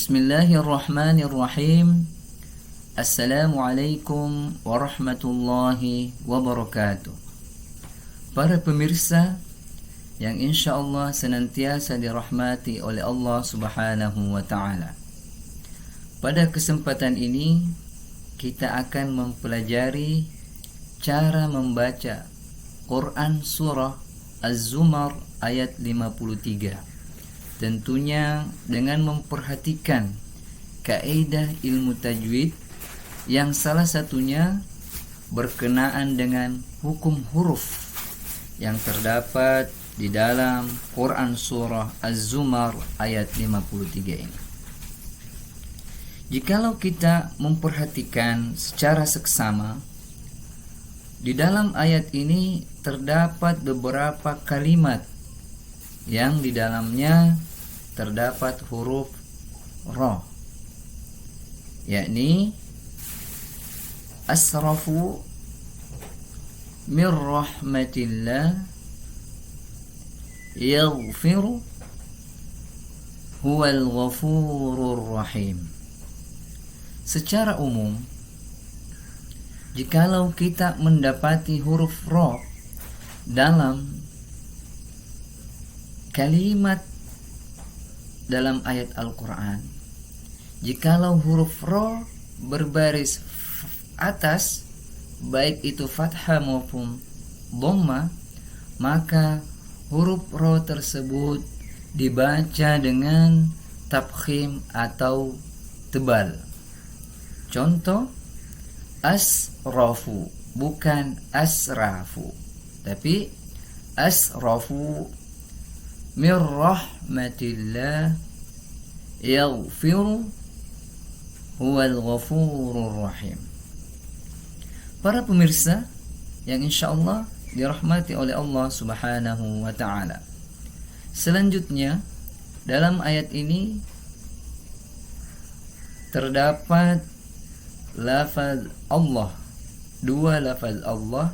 Bismillahirrahmanirrahim. Assalamualaikum warahmatullahi wabarakatuh. Para pemirsa yang insya Allah senantiasa dirahmati oleh Allah subhanahu wa ta'ala, pada kesempatan ini kita akan mempelajari cara membaca Quran surah Az-Zumar ayat 53. Tentunya dengan memperhatikan kaidah ilmu tajwid yang salah satunya berkenaan dengan hukum huruf yang terdapat di dalam Quran surah Az-Zumar ayat 53 ini. Jikalau kita memperhatikan secara seksama, di dalam ayat ini terdapat beberapa kalimat yang di dalamnya terdapat huruf ra, yakni asrafu min rahmatillah yaghfiru huwal ghafurur rahim. Secara umum, jikalau kita mendapati huruf ra dalam kalimat dalam ayat Al-Quran, jikalau huruf ra berbaris atas, baik itu fathah maupun dhamma, maka huruf ra tersebut dibaca dengan tafkhim atau tebal. Contoh, asrafu, bukan asrafu, tapi asrafu min rahmatillah yaghfiru huwal ghafurur rahim. Para pemirsa yang insyaallah dirahmati oleh Allah subhanahu wa ta'ala, selanjutnya dalam ayat ini terdapat lafaz Allah, dua lafaz Allah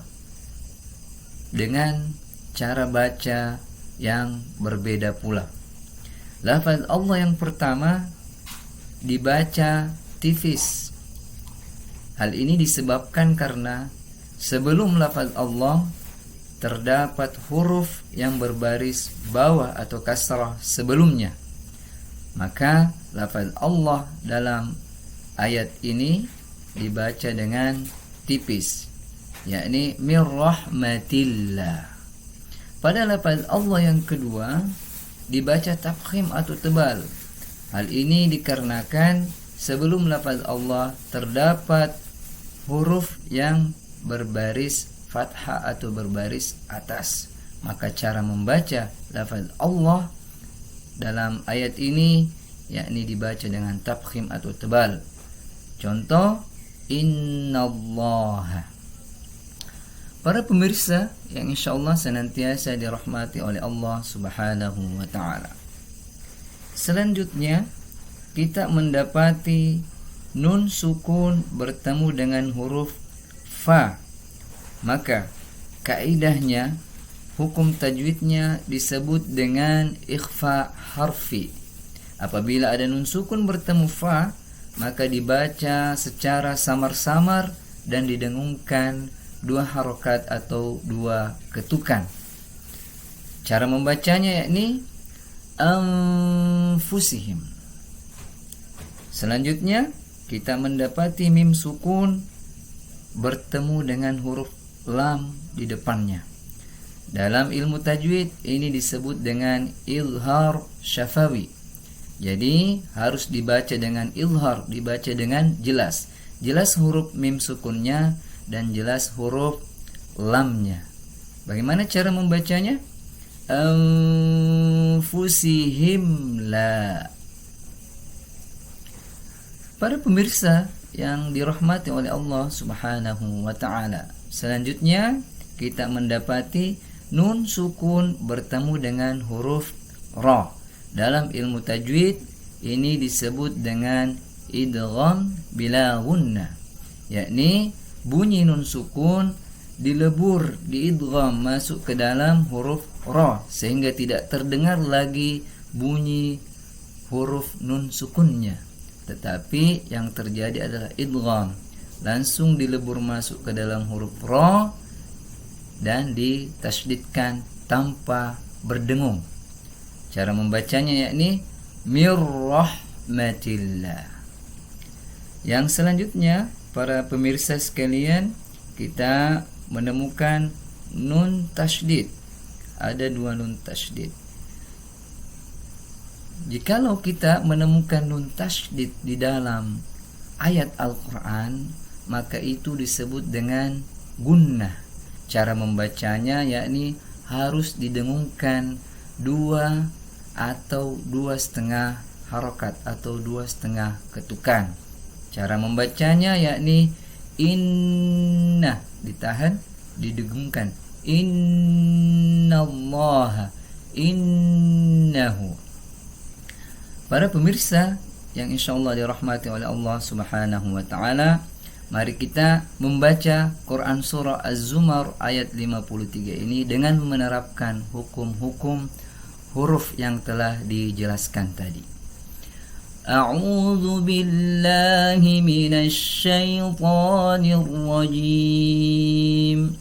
dengan cara baca yang berbeda pula. Lafaz Allah yang pertama dibaca tipis. Hal ini disebabkan karena sebelum lafaz Allah terdapat huruf yang berbaris bawah atau kasrah sebelumnya. Maka lafaz Allah dalam ayat ini dibaca dengan tipis, yakni mir rahmatillah. Pada lafaz Allah yang kedua dibaca tafkhim atau tebal. Hal ini dikarenakan sebelum lafaz Allah terdapat huruf yang berbaris fathah atau berbaris atas. Maka cara membaca lafaz Allah dalam ayat ini yakni dibaca dengan tafkhim atau tebal. Contoh, innallaha. Para pemirsa yang insyaallah senantiasa dirahmati oleh Allah subhanahu wa ta'ala, selanjutnya kita mendapati nun sukun bertemu dengan huruf fa. Maka kaidahnya, hukum tajwidnya disebut dengan ikhfa harfi. Apabila ada nun sukun bertemu fa, maka dibaca secara samar-samar dan didengungkan dua harokat atau dua ketukan. Cara membacanya yakni anfusihim. Selanjutnya kita mendapati mim sukun bertemu dengan huruf lam di depannya. Dalam ilmu tajwid ini disebut dengan izhar syafawi. Jadi harus dibaca dengan izhar, dibaca dengan jelas. Jelas huruf mim sukunnya dan jelas huruf lamnya. Bagaimana cara membacanya? Anfusihim la. Para pemirsa yang dirahmati oleh Allah subhanahu wa ta'ala, selanjutnya kita mendapati nun sukun bertemu dengan huruf ra. Dalam ilmu tajwid ini disebut dengan idgham bila gunnah, yakni bunyi nun sukun dilebur, diidgham masuk ke dalam huruf ra sehingga tidak terdengar lagi bunyi huruf nun sukunnya, tetapi yang terjadi adalah idgham, langsung dilebur masuk ke dalam huruf ra dan ditasydidkan tanpa berdengung. Cara membacanya yakni mir rahmatillah. Yang selanjutnya, para pemirsa sekalian, kita menemukan nun tasydid. Ada 2 nun tasydid. Jikalau kita menemukan nun tasydid di dalam ayat Al-Quran, maka itu disebut dengan gunnah. Cara membacanya yakni harus didengungkan 2 atau 2,5 harokat atau 2,5 ketukan. Cara membacanya yakni inna, ditahan, didengungkan. Innallaha, innahu. Para pemirsa yang insyaallah dirahmati oleh Allah Subhanahu wa taala, mari kita membaca Quran surah Az-Zumar ayat 53 ini dengan menerapkan hukum-hukum huruf yang telah dijelaskan tadi. A'udzu billahi minasy syaithanir rajim.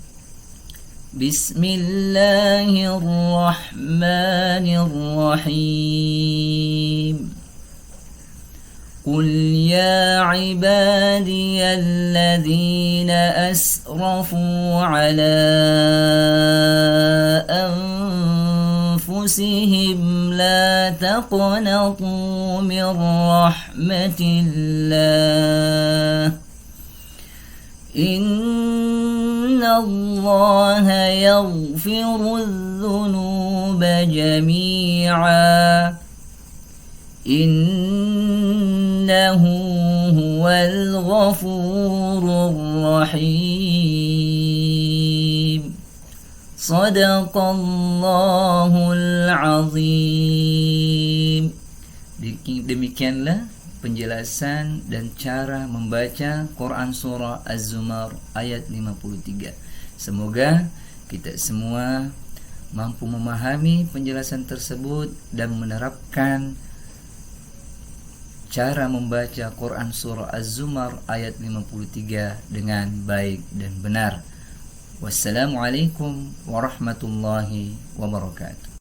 Bismillahirrahmanirrahim. Qul ya ibadiyalladzina asrafu ala anfusihim la taqnatu min rahmatillah. Innallaha yaghfirudz dzunuba jami'a. Innahu huwal ghafurur rahim. Shadaqallahul azim. Demikianlah penjelasan dan cara membaca Quran surah Az-Zumar ayat 53. Semoga kita semua mampu memahami penjelasan tersebut dan menerapkan cara membaca Quran surah Az-Zumar ayat 53 dengan baik dan benar. Wassalamualaikum warahmatullahi wabarakatuh.